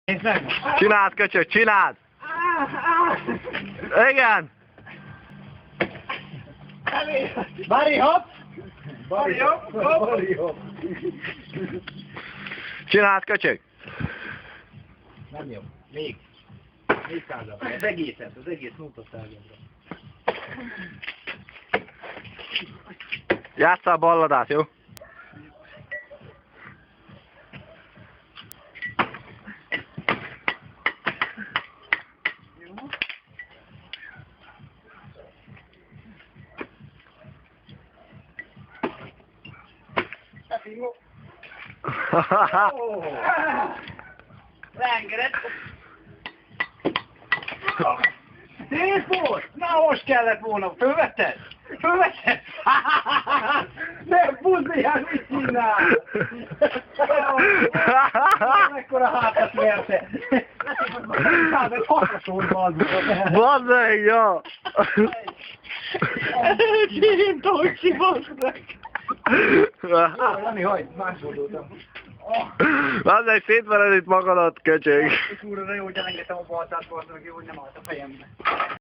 Nézd meg! Csináld, köcsög, csináld! Igen! Bari hopp! Bari hopp, Bari hopp. Csináld, köcsög! Nem jó. Még százabb. Az egész nótot százabbra. Játsszál balladát, jó? Leengedett! Szép volt! Na most kellett volna! Fölvetted? Fölvetted? Nem, buzdijál, mit csinál? Mekkora hátat verte! Hát, ez hasznosult, Bazd meg, ja! Én Tolcsi, bazd meg! Jani, hagyd, másoldultam. Bazd meg, szétvered itt magadat, köcsög! Úrra, jó, hogy elengedtem a baltát, bazd meg, jó, hogy nem állt a fejembe.